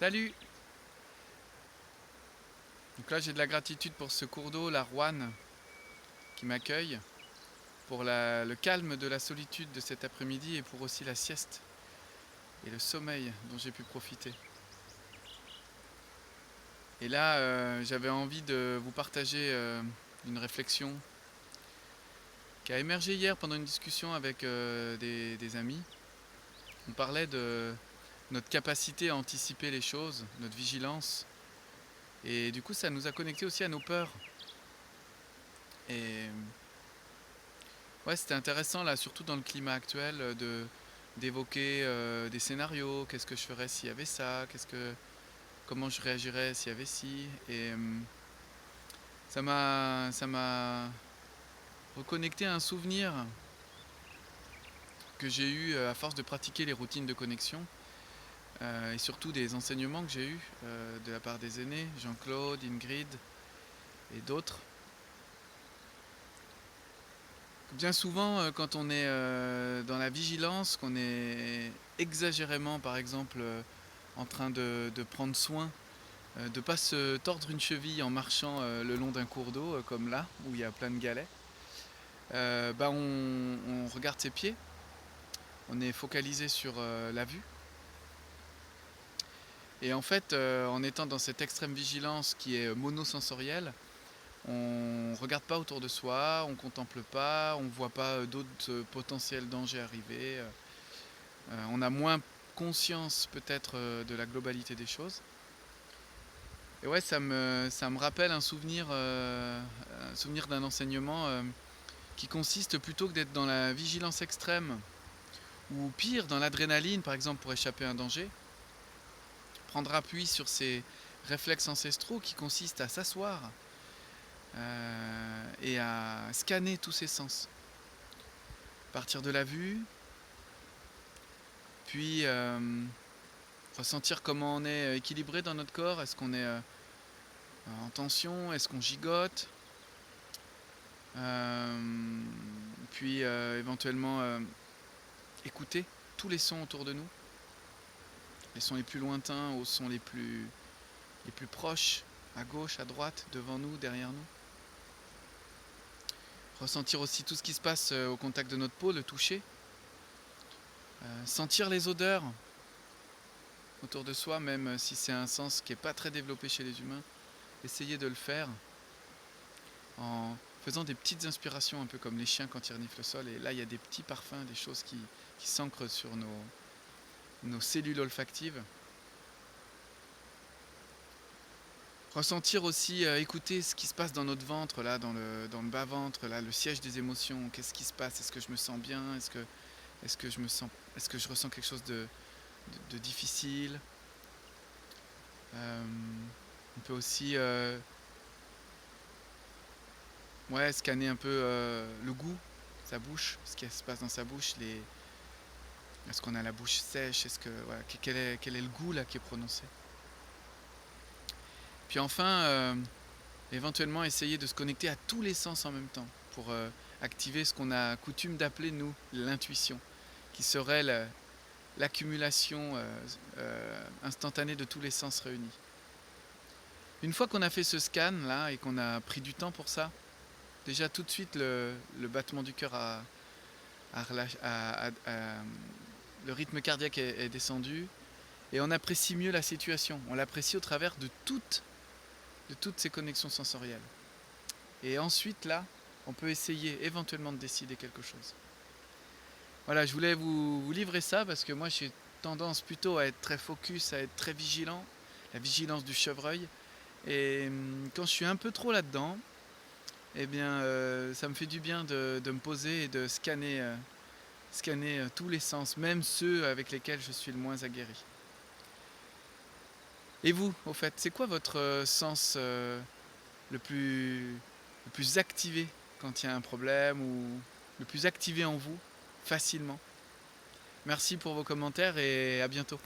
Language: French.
Salut! Donc là j'ai de la gratitude pour ce cours d'eau, la Roanne, qui m'accueille, pour le calme de la solitude de cet après-midi et pour aussi la sieste et le sommeil dont j'ai pu profiter. Et là j'avais envie de vous partager une réflexion qui a émergé hier pendant une discussion avec des amis. On parlait de notre capacité à anticiper les choses, notre vigilance, et du coup ça nous a connectés aussi à nos peurs. Et ouais, c'était intéressant là, surtout dans le climat actuel, d'évoquer des scénarios. Qu'est-ce que je ferais s'il y avait ça? Comment je réagirais s'il y avait ci? Et ça m'a reconnecté à un souvenir que j'ai eu à force de pratiquer les routines de connexion, et surtout des enseignements que j'ai eus de la part des aînés, Jean-Claude, Ingrid et d'autres. Bien souvent, quand on est dans la vigilance, qu'on est exagérément, par exemple, en train de prendre soin de ne pas se tordre une cheville en marchant le long d'un cours d'eau, comme là, où il y a plein de galets, on regarde ses pieds, on est focalisé sur la vue. Et en fait, en étant dans cette extrême vigilance qui est monosensorielle, on ne regarde pas autour de soi, on ne contemple pas, on ne voit pas d'autres potentiels dangers arriver. On a moins conscience peut-être de la globalité des choses. Et ouais, ça me rappelle un souvenir d'un enseignement qui consiste, plutôt que d'être dans la vigilance extrême, ou pire, dans l'adrénaline par exemple pour échapper à un danger, prendre appui sur ces réflexes ancestraux qui consistent à s'asseoir et à scanner tous ses sens. Partir de la vue, puis ressentir comment on est équilibré dans notre corps. Est-ce qu'on est en tension? Est-ce qu'on gigote? Puis éventuellement écouter tous les sons autour de nous, les sons les plus lointains aux sons les plus proches, à gauche, à droite, devant nous, derrière nous. Ressentir aussi tout ce qui se passe au contact de notre peau, le toucher. Sentir les odeurs autour de soi, même si c'est un sens qui n'est pas très développé chez les humains. Essayer de le faire en faisant des petites inspirations, un peu comme les chiens quand ils reniflent le sol. Et là, il y a des petits parfums, des choses qui s'ancrent sur nos cellules olfactives. Ressentir aussi, écouter ce qui se passe dans notre ventre, là, dans le bas-ventre, là, le siège des émotions. Qu'est-ce qui se passe? Est-ce que je me sens bien? Est-ce que je ressens quelque chose de difficile? On peut aussi scanner un peu le goût, sa bouche, ce qui se passe dans sa bouche. Est-ce qu'on a la bouche sèche? Quel est le goût là qui est prononcé? Puis enfin, éventuellement essayer de se connecter à tous les sens en même temps pour activer ce qu'on a coutume d'appeler, nous, l'intuition, qui serait l'accumulation instantanée de tous les sens réunis. Une fois qu'on a fait ce scan là et qu'on a pris du temps pour ça, déjà tout de suite le battement du cœur le rythme cardiaque est descendu et on apprécie mieux la situation. On l'apprécie au travers de toutes ces connexions sensorielles. Et ensuite là, on peut essayer éventuellement de décider quelque chose. Voilà, je voulais vous livrer ça parce que moi j'ai tendance plutôt à être très focus, à être très vigilant, la vigilance du chevreuil. Et quand je suis un peu trop là-dedans, eh bien ça me fait du bien de me poser et de scanner tous les sens, même ceux avec lesquels je suis le moins aguerri. Et vous, au fait, c'est quoi votre sens le plus activé quand il y a un problème, ou le plus activé en vous facilement? Merci pour vos commentaires et à bientôt.